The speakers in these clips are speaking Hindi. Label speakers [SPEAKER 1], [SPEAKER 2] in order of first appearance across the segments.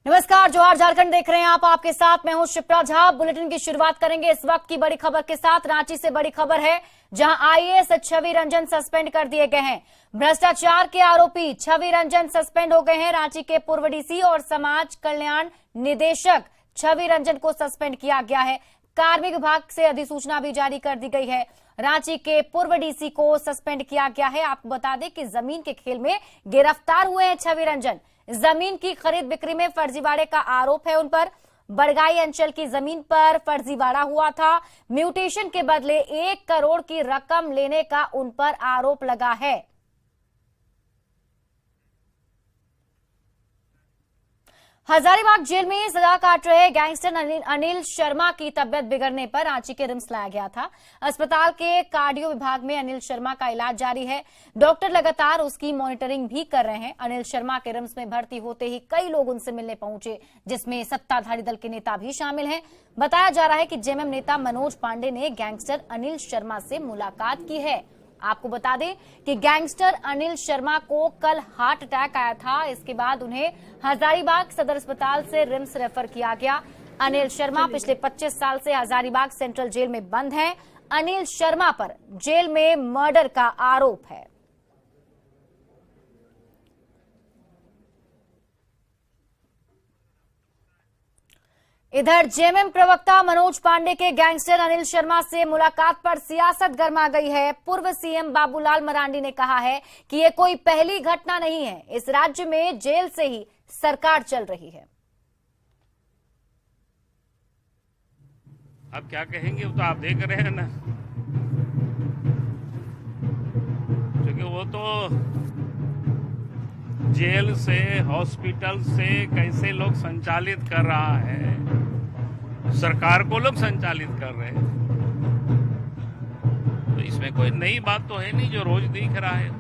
[SPEAKER 1] नमस्कार, जोहार झारखंड देख रहे हैं आप। आपके साथ मैं हूं शिप्रा झा। बुलेटिन की शुरुआत करेंगे इस वक्त की बड़ी खबर के साथ। रांची से बड़ी खबर है, जहां आईएएस छवि रंजन सस्पेंड कर दिए गए हैं। भ्रष्टाचार के आरोपी छवि रंजन सस्पेंड हो गए हैं। रांची के पूर्व डीसी और समाज कल्याण निदेशक छवि रंजन को सस्पेंड किया गया है। कार्मिक विभाग से अधिसूचना भी जारी कर दी गई है। रांची के पूर्व डीसी को सस्पेंड किया गया है। आपको बता दें कि जमीन के खेल में गिरफ्तार हुए हैं छवि रंजन। जमीन की खरीद बिक्री में फर्जीवाड़े का आरोप है उन पर। बड़गाई अंचल की जमीन पर फर्जीवाड़ा हुआ था। म्यूटेशन के बदले 1 करोड़ की रकम लेने का उन पर आरोप लगा है। हजारीबाग जेल में सजा काट रहे गैंगस्टर अनिल शर्मा की तबियत बिगड़ने पर रांची के रिम्स लाया गया था। अस्पताल के कार्डियो विभाग में अनिल शर्मा का इलाज जारी है। डॉक्टर लगातार उसकी मॉनिटरिंग भी कर रहे हैं। अनिल शर्मा के रिम्स में भर्ती होते ही कई लोग उनसे मिलने पहुंचे, जिसमें सत्ताधारी दल के नेता भी शामिल हैं। बताया जा रहा है कि जेएमएम नेता मनोज पांडे ने गैंगस्टर अनिल शर्मा से मुलाकात की है। आपको बता दें कि गैंगस्टर अनिल शर्मा को कल हार्ट अटैक आया था। इसके बाद उन्हें हजारीबाग सदर अस्पताल से रिम्स रेफर किया गया। अनिल शर्मा पिछले 25 साल से हजारीबाग सेंट्रल जेल में बंद हैं। अनिल शर्मा पर जेल में मर्डर का आरोप है। इधर जेएमएम प्रवक्ता मनोज पांडे के गैंगस्टर अनिल शर्मा से मुलाकात पर सियासत गर्मा गई है। पूर्व सीएम बाबूलाल मरांडी ने कहा है कि ये कोई पहली घटना नहीं है। इस राज्य में जेल से ही सरकार चल रही है।
[SPEAKER 2] अब क्या कहेंगे, वो तो आप देख रहे हैं ना, क्योंकि वो तो जेल से, हॉस्पिटल से कैसे लोग संचालित कर रहा है, सरकार को लोग संचालित कर रहे हैं। तो इसमें कोई नई बात तो है नहीं, जो रोज दिख रहा है।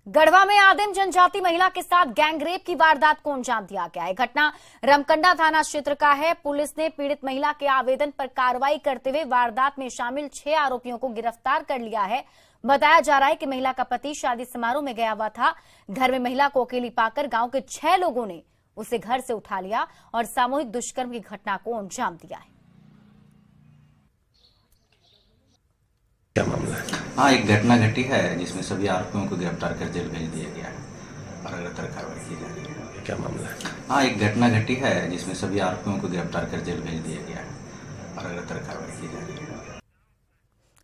[SPEAKER 1] गढ़वा में आदिम जनजाति महिला के साथ गैंगरेप की वारदात को अंजाम दिया गया है। घटना रमकंडा थाना क्षेत्र का है। पुलिस ने पीड़ित महिला के आवेदन पर कार्रवाई करते हुए वारदात में शामिल 6 आरोपियों को गिरफ्तार कर लिया है। बताया जा रहा है कि महिला का पति शादी समारोह में गया हुआ था। घर में महिला को अकेली पाकर गांव के 6 लोगों ने उसे घर से उठा लिया और सामूहिक दुष्कर्म की घटना को अंजाम दिया है।
[SPEAKER 3] क्या मामला है?
[SPEAKER 4] हाँ, एक घटना घटी है जिसमें सभी आरोपियों को गिरफ्तार कर जेल भेज दिया गया है और लगातार कार्रवाई की जा रही है।
[SPEAKER 3] क्या मामला है?
[SPEAKER 4] हाँ, एक घटना घटी है जिसमें सभी आरोपियों को गिरफ्तार कर जेल भेज दिया गया है और लगातार कार्रवाई की जा रही है।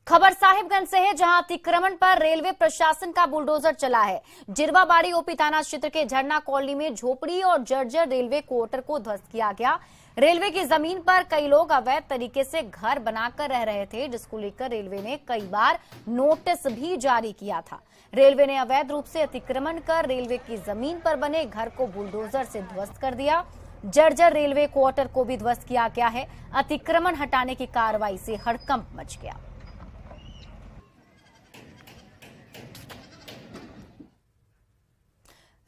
[SPEAKER 1] खबर साहिबगंज से है, जहां अतिक्रमण पर रेलवे प्रशासन का बुलडोजर चला है। जिरवाबाड़ी ओपी थाना क्षेत्र के झरना कॉलोनी में झोपड़ी और जर्जर रेलवे क्वार्टर को ध्वस्त किया गया। रेलवे की जमीन पर कई लोग अवैध तरीके से घर बनाकर रह रहे थे, जिसको लेकर रेलवे ने कई बार नोटिस भी जारी किया था। रेलवे ने अवैध रूप से अतिक्रमण कर रेलवे की जमीन पर बने घर को बुलडोजर से ध्वस्त कर दिया। जर्जर रेलवे क्वार्टर को भी ध्वस्त किया गया है। अतिक्रमण हटाने की कार्रवाई से हड़कंप मच गया।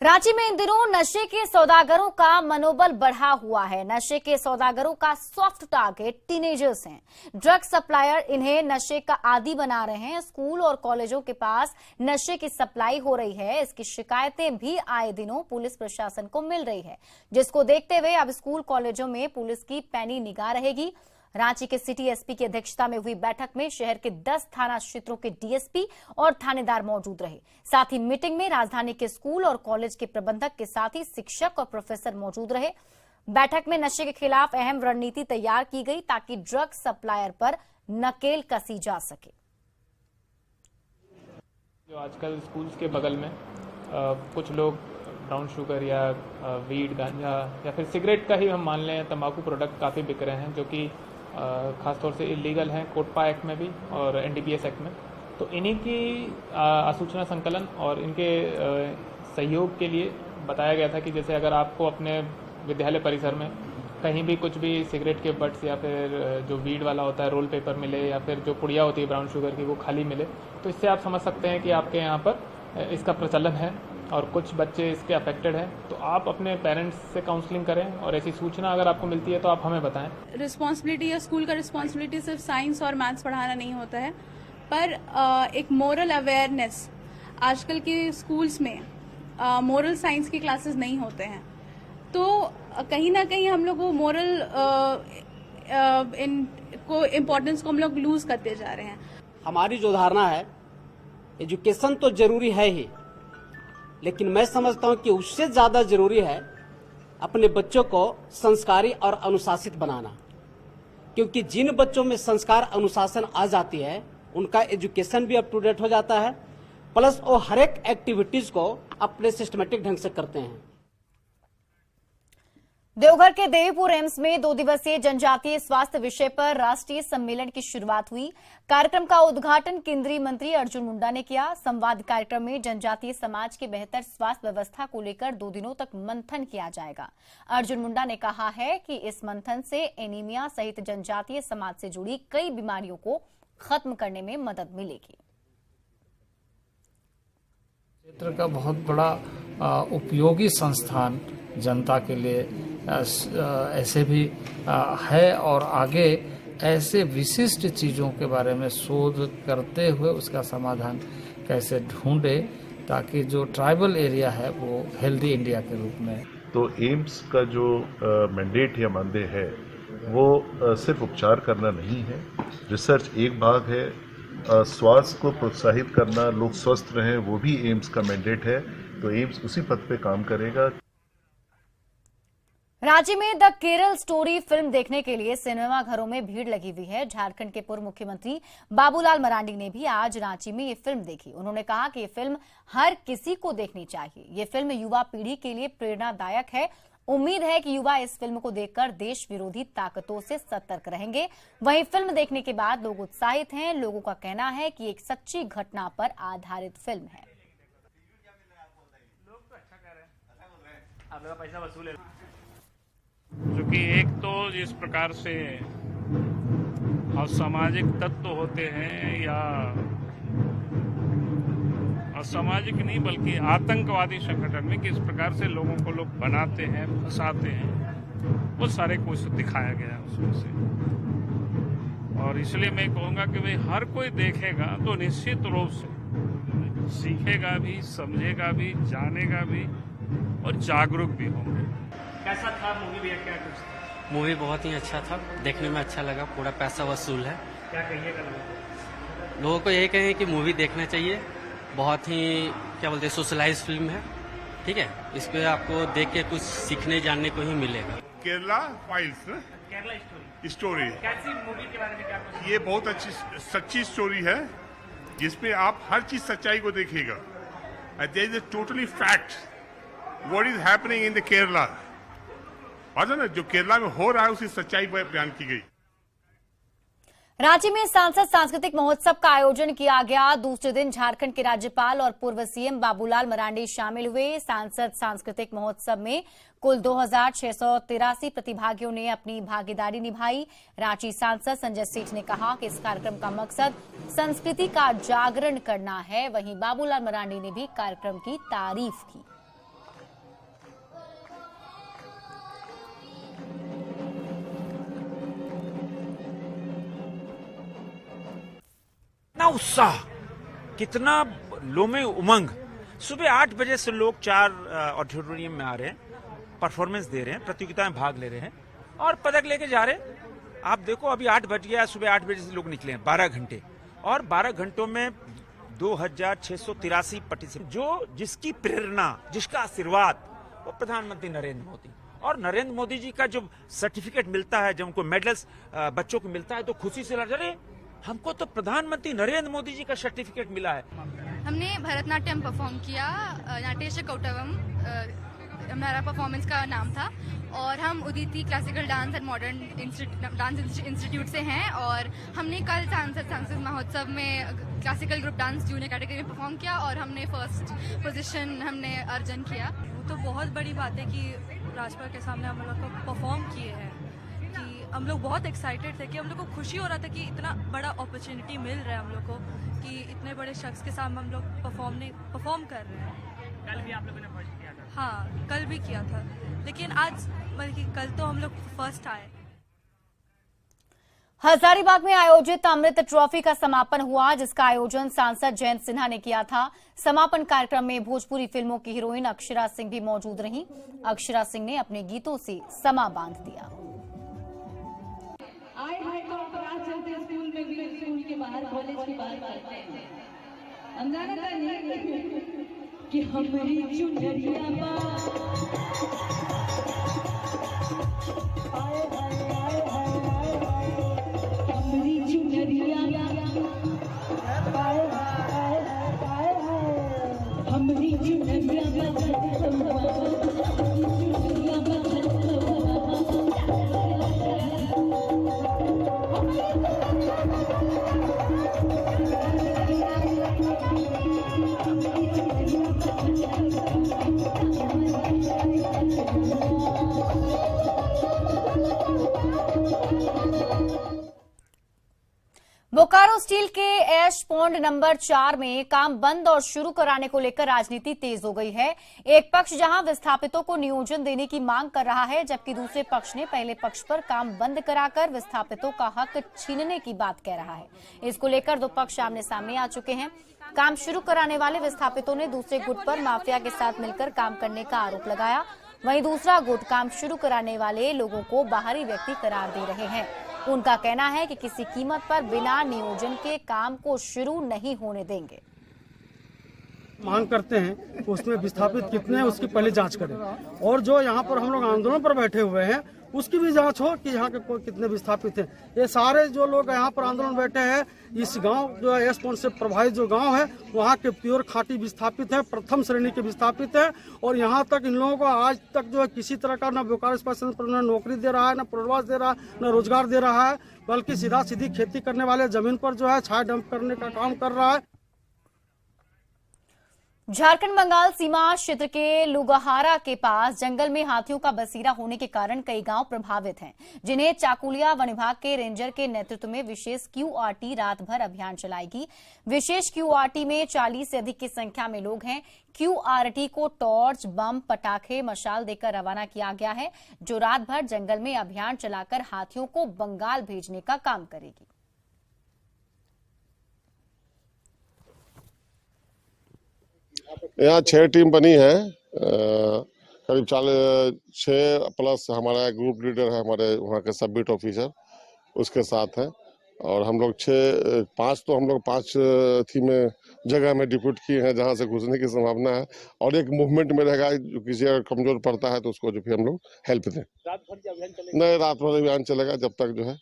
[SPEAKER 1] रांची में इन दिनों नशे के सौदागरों का मनोबल बढ़ा हुआ है। नशे के सौदागरों का सॉफ्ट टारगेट टीनेजर्स हैं। ड्रग सप्लायर इन्हें नशे का आदी बना रहे हैं। स्कूल और कॉलेजों के पास नशे की सप्लाई हो रही है। इसकी शिकायतें भी आए दिनों पुलिस प्रशासन को मिल रही है, जिसको देखते हुए अब स्कूल कॉलेजों में पुलिस की पैनी निगाह रहेगी। रांची के सिटी एसपी की अध्यक्षता में हुई बैठक में शहर के 10 थाना क्षेत्रों के डीएसपी और थानेदार मौजूद रहे। साथ ही मीटिंग में राजधानी के स्कूल और कॉलेज के प्रबंधक के साथ ही शिक्षक और प्रोफेसर मौजूद रहे। बैठक में नशे के खिलाफ अहम रणनीति तैयार की गई, ताकि ड्रग सप्लायर पर नकेल कसी जा सके।
[SPEAKER 5] जो आजकल स्कूल्स के बगल में कुछ लोग ब्राउन शुगर या वीड, गांजा या फिर सिगरेट का ही हम मान लें, तंबाकू प्रोडक्ट काफ़ी बिक रहे हैं, जो कि खासतौर से इलीगल हैं कोटपा एक्ट में भी और एनडीपीएस एक्ट में। तो इन्हीं की आसूचना संकलन और इनके सहयोग के लिए बताया गया था कि जैसे अगर आपको अपने विद्यालय परिसर में कहीं भी कुछ भी सिगरेट के बट्स या फिर जो वीड वाला होता है रोल पेपर मिले, या फिर जो पुड़िया होती है ब्राउन शुगर की वो खाली मिले, तो इससे आप समझ सकते हैं कि आपके यहाँ पर इसका प्रचलन है और कुछ बच्चे इसके अफेक्टेड हैं। तो आप अपने पेरेंट्स से काउंसलिंग करें और ऐसी सूचना अगर आपको मिलती है तो आप हमें बताएं।
[SPEAKER 6] रिस्पॉन्सिबिलिटी या स्कूल का रिस्पॉन्सिबिलिटी सिर्फ साइंस और मैथ्स पढ़ाना नहीं होता है, पर एक मोरल अवेयरनेस आजकल के स्कूल्स में मोरल साइंस की क्लासेस नहीं होते हैं। तो कहीं ना कहीं हम लोग वो मोरल इम्पोर्टेंस को हम लोग लूज करते जा रहे हैं।
[SPEAKER 7] हमारी जो धारणा है, एजुकेशन तो जरूरी है ही, लेकिन मैं समझता हूं कि उससे ज्यादा जरूरी है अपने बच्चों को संस्कारी और अनुशासित बनाना, क्योंकि जिन बच्चों में संस्कार अनुशासन आ जाती है उनका एजुकेशन भी अप टू डेट हो जाता है, प्लस वो हर एक एक्टिविटीज को अपने सिस्टमेटिक ढंग से करते हैं।
[SPEAKER 1] देवघर के देवीपुर एम्स में 2 दिवसीय जनजातीय स्वास्थ्य विषय पर राष्ट्रीय सम्मेलन की शुरुआत हुई। कार्यक्रम का उद्घाटन केंद्रीय मंत्री अर्जुन मुंडा ने किया। संवाद कार्यक्रम में जनजातीय समाज की बेहतर स्वास्थ्य व्यवस्था को लेकर 2 दिनों तक मंथन किया जाएगा। अर्जुन मुंडा ने कहा है कि इस मंथन से एनीमिया सहित जनजातीय समाज से जुड़ी कई बीमारियों को खत्म करने में मदद मिलेगी।
[SPEAKER 8] क्षेत्र का बहुत बड़ा उपयोगी संस्थान जनता के लिए ऐसे भी है, और आगे ऐसे विशिष्ट चीज़ों के बारे में शोध करते हुए उसका समाधान कैसे ढूंढे ताकि जो ट्राइबल एरिया है वो हेल्दी इंडिया के रूप में।
[SPEAKER 9] तो एम्स का जो मैंडेट या मानदेय है वो सिर्फ उपचार करना नहीं है, रिसर्च एक भाग है, स्वास्थ्य को प्रोत्साहित करना, लोग स्वस्थ रहें, वो भी एम्स का मैंडेट है। तो एम्स उसी पथ पे काम करेगा।
[SPEAKER 1] राज्य में द केरल स्टोरी फिल्म देखने के लिए सिनेमा घरों में भीड़ लगी हुई है। झारखंड के पूर्व मुख्यमंत्री बाबूलाल मरांडी ने भी आज रांची में ये फिल्म देखी। उन्होंने कहा कि ये फिल्म हर किसी को देखनी चाहिए। ये फिल्म युवा पीढ़ी के लिए प्रेरणादायक है। उम्मीद है कि युवा इस फिल्म को देखकर देश विरोधी ताकतों से सतर्क रहेंगे। वहीं फिल्म देखने के बाद लोग उत्साहित हैं। लोगों का कहना है कि एक सच्ची घटना पर आधारित फिल्म है।
[SPEAKER 2] क्योंकि एक तो जिस प्रकार से असामाजिक तत्व होते हैं, या असामाजिक नहीं बल्कि आतंकवादी संगठन में किस प्रकार से लोगों को लोग बनाते हैं, फंसाते हैं, वो सारे कुछ दिखाया गया है उसमें से। और इसलिए मैं कहूँगा कि भाई हर कोई देखेगा तो निश्चित रूप से सीखेगा भी, समझेगा भी, जानेगा भी और जागरूक भी होंगे।
[SPEAKER 10] कैसा था मूवी भैया? क्या कुछ? मूवी बहुत ही अच्छा था, देखने में अच्छा लगा, पूरा पैसा वसूल है। क्या कहिएगा लोगों को? यही कहें कि मूवी देखना चाहिए, बहुत ही क्या बोलते हैं सोशलाइज फिल्म है, ठीक है। इस पे आपको देख के कुछ सीखने जानने को ही मिलेगा।
[SPEAKER 11] Kerala files,
[SPEAKER 10] Kerala
[SPEAKER 11] story.
[SPEAKER 10] कैसी मूवी के बारे में क्या कुछ?
[SPEAKER 11] ये बहुत अच्छी सच्ची स्टोरी है जिसमें आप हर चीज सच्चाई को देखिएगा। There is totally fact what is happening in the Kerala. ना जो केरला में हो रहा है उसकी सच्चाई बयान की गई।
[SPEAKER 1] रांची में सांसद सांस्कृतिक महोत्सव का आयोजन किया गया। दूसरे दिन झारखंड के राज्यपाल और पूर्व सीएम बाबूलाल मरांडी शामिल हुए। सांसद सांस्कृतिक महोत्सव में कुल 2683 प्रतिभागियों ने अपनी भागीदारी निभाई। रांची सांसद संजय सेठ ने कहा कि इस कार्यक्रम का मकसद संस्कृति का जागरण करना है। वहीं बाबूलाल मरांडी ने भी कार्यक्रम की तारीफ की।
[SPEAKER 12] कितना उत्साह, कितना लोगों में उमंग। सुबह 8 बजे से लोग 4 ऑडिटोरियम में आ रहे हैं, परफॉर्मेंस दे रहे हैं, प्रतियोगिता में भाग ले रहे हैं और पदक लेके जा रहे हैं। आप देखो अभी 8 बज गया, सुबह 8 बजे से लोग निकले हैं, 12 घंटे, और 12 घंटों में 2683 पार्टिसिपेंट, जो जिसकी प्रेरणा, जिसका आशीर्वाद वो प्रधानमंत्री नरेंद्र मोदी। और नरेंद्र मोदी जी का जो सर्टिफिकेट मिलता है, जब उनको मेडल्स बच्चों को मिलता है तो खुशी से लड़ रहे, हमको तो प्रधानमंत्री नरेंद्र मोदी जी का सर्टिफिकेट मिला है।
[SPEAKER 13] हमने भरतनाट्यम परफॉर्म किया, नाट्यश कौटवम हमारा परफॉर्मेंस का नाम था, और हम Uditi classical dance and modern dance institute से हैं। और हमने कल सांसद महोत्सव में classical group dance junior category में परफॉर्म किया और हमने फर्स्ट पोजीशन हमने अर्जन किया।
[SPEAKER 14] वो तो बहुत बड़ी बात है कि राजपाल के सामने हम लोग को परफॉर्म किए हैं, कि हम लोग बहुत एक्साइटेड थे, कि हम लोग को खुशी हो रहा था कि इतना बड़ा अपॉर्चुनिटी मिल रहा है हम लोग को, कि इतने बड़े शख्स के सामने हम लोग परफॉर्म कर रहे हैं।
[SPEAKER 10] कल भी आप लोगों ने फर्स्ट किया था?
[SPEAKER 14] हाँ, कल भी किया था, लेकिन आज बल्कि कल तो हम लोग फर्स्ट आए।
[SPEAKER 1] हजारीबाग में आयोजित अमृत ट्रॉफी का समापन हुआ, जिसका आयोजन सांसद जयंत सिन्हा ने किया था। समापन कार्यक्रम में भोजपुरी फिल्मों की हीरोइन अक्षरा सिंह भी मौजूद रहीं। अक्षरा सिंह ने अपने गीतों से समा बांध दिया।
[SPEAKER 15] कि हमारी चुनरिया
[SPEAKER 1] बोकारो स्टील के ऐश पॉन्ड नंबर 4 में काम बंद और शुरू कराने को लेकर राजनीति तेज हो गई है। एक पक्ष जहां विस्थापितों को नियोजन देने की मांग कर रहा है, जबकि दूसरे पक्ष ने पहले पक्ष पर काम बंद कराकर विस्थापितों का हक छीनने की बात कह रहा है। इसको लेकर दो पक्ष आमने सामने आ चुके हैं। काम शुरू कराने वाले विस्थापितों ने दूसरे गुट पर माफिया के साथ मिलकर काम करने का आरोप लगाया। वहीं दूसरा गुट काम शुरू कराने वाले लोगों को बाहरी व्यक्ति करार दे रहे हैं। उनका कहना है कि किसी कीमत पर बिना नियोजन के काम को शुरू नहीं होने देंगे।
[SPEAKER 16] मांग करते हैं उसमें विस्थापित कितने हैं उसकी पहले जांच करें, और जो यहाँ पर हम लोग आंदोलन पर बैठे हुए हैं उसकी भी जांच हो कि यहाँ के कितने विस्थापित हैं। ये सारे जो लोग यहाँ पर आंदोलन बैठे हैं, इस गांव जो है एस से प्रभावित जो गांव है वहाँ के प्योर खाटी विस्थापित है, प्रथम श्रेणी के विस्थापित है। और यहाँ तक इन लोगों को आज तक जो है किसी तरह का न बोकारो स्पेशल पर न नौकरी दे रहा है, न पुनर्वास दे रहा है, न रोजगार दे रहा है, बल्कि सीधा सीधी खेती करने वाले जमीन पर जो है छाया डंप करने का काम कर रहा है।
[SPEAKER 1] झारखंड बंगाल सीमा क्षेत्र के लुगहारा के पास जंगल में हाथियों का बसेरा होने के कारण कई गांव प्रभावित हैं, जिन्हें चाकुलिया वन विभाग के रेंजर के नेतृत्व में विशेष क्यूआरटी रात भर अभियान चलाएगी। विशेष क्यूआरटी में 40 से अधिक की संख्या में लोग हैं। क्यूआरटी को टॉर्च, बम, पटाखे, मशाल देकर रवाना किया गया है, जो रात भर जंगल में अभियान चलाकर हाथियों को बंगाल भेजने का काम करेगी।
[SPEAKER 17] यहाँ 6 टीम बनी है, करीब 6 प्लस हमारा ग्रुप लीडर है, हमारे वहाँ के सब बीट ऑफिसर उसके साथ है। और हम लोग 5 थी में जगह में डिप्यूट किए हैं जहाँ से घुसने की संभावना है, और एक मूवमेंट में रहेगा जो किसी अगर कमजोर पड़ता है तो उसको जो फिर हम लोग हेल्प दें। नहीं, रात भर अभियान चलेगा जब तक जो है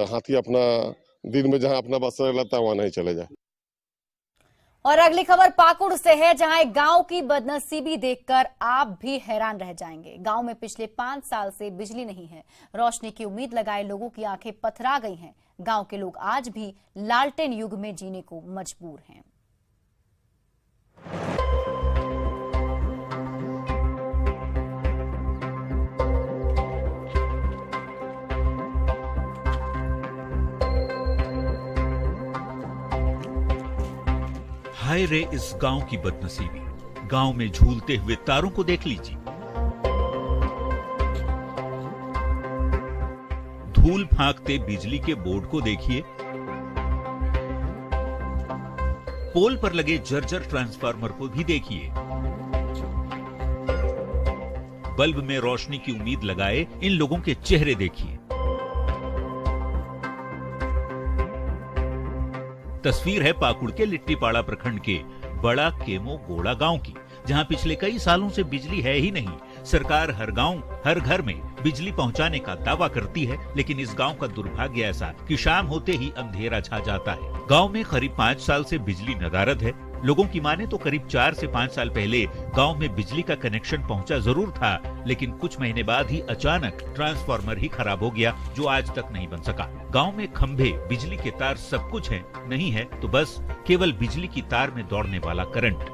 [SPEAKER 17] हाथी अपना दिन में जहाँ अपना बसेरा रहता है वहाँ नहीं चले जाए।
[SPEAKER 1] और अगली खबर पाकुड़ से है, जहां एक गांव की बदनसीबी देखकर आप भी हैरान रह जाएंगे। गांव में पिछले 5 साल से बिजली नहीं है। रोशनी की उम्मीद लगाए लोगों की आंखें पथरा गई हैं। गांव के लोग आज भी लालटेन युग में जीने को मजबूर हैं।
[SPEAKER 18] हाय रे इस गांव की बदनसीबी। गांव में झूलते हुए तारों को देख लीजिए, धूल फांकते बिजली के बोर्ड को देखिए, पोल पर लगे जर्जर ट्रांसफार्मर को भी देखिए। बल्ब में रोशनी की उम्मीद लगाए इन लोगों के चेहरे देखिए। तस्वीर है पाकुड़ के लिट्टीपाड़ा प्रखंड के बड़ा केमो गोड़ा गांव की, जहां पिछले कई सालों से बिजली है ही नहीं। सरकार हर गांव हर घर में बिजली पहुंचाने का दावा करती है, लेकिन इस गांव का दुर्भाग्य ऐसा कि शाम होते ही अंधेरा छा जाता है। गांव में करीब 5 साल से बिजली नदारद है। लोगों की माने तो करीब 4 से 5 साल पहले गांव में बिजली का कनेक्शन पहुंचा जरूर था, लेकिन कुछ महीने बाद ही अचानक ट्रांसफार्मर ही खराब हो गया, जो आज तक नहीं बन सका। गांव में खंभे, बिजली के तार सब कुछ है, नहीं है तो बस केवल बिजली की तार में दौड़ने वाला करंट।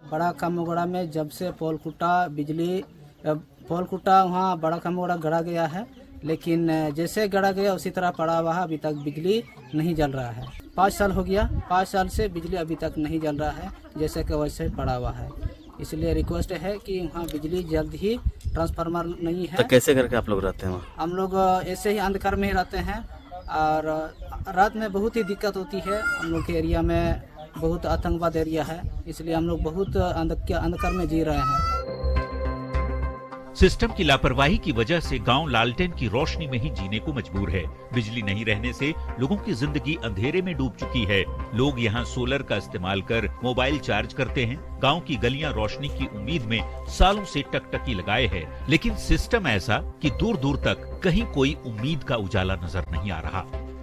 [SPEAKER 19] बड़ा कामोगड़ा में जब से पोल खुटा वहाँ बड़ा कामोगड़ा गड़ा गया है, लेकिन जैसे गड़ा गया उसी तरह पड़ा हुआ है। अभी तक बिजली नहीं जल रहा है। 5 साल हो गया, 5 साल से बिजली अभी तक नहीं जल रहा है, जैसे कि वैसे पड़ा हुआ है। इसलिए रिक्वेस्ट है कि वहाँ बिजली जल्द ही ट्रांसफार्मर नहीं है।
[SPEAKER 20] तो कैसे करके आप लोग रहते हैं वहाँ?
[SPEAKER 19] हम लोग ऐसे ही अंधकार में ही रहते हैं और रात में बहुत ही दिक्कत होती है। हम लोग के एरिया में बहुत आतंकवाद एरिया है, इसलिए हम लोग बहुत अंधकार में जी रहे हैं।
[SPEAKER 18] सिस्टम की लापरवाही की वजह से गांव लालटेन की रोशनी में ही जीने को मजबूर है। बिजली नहीं रहने से लोगों की जिंदगी अंधेरे में डूब चुकी है। लोग यहां सोलर का इस्तेमाल कर मोबाइल चार्ज करते हैं। गांव की गलियां रोशनी की उम्मीद में सालों से टकटकी लगाए है, लेकिन सिस्टम ऐसा कि दूर दूर तक कहीं कोई उम्मीद का उजाला नजर नहीं आ रहा।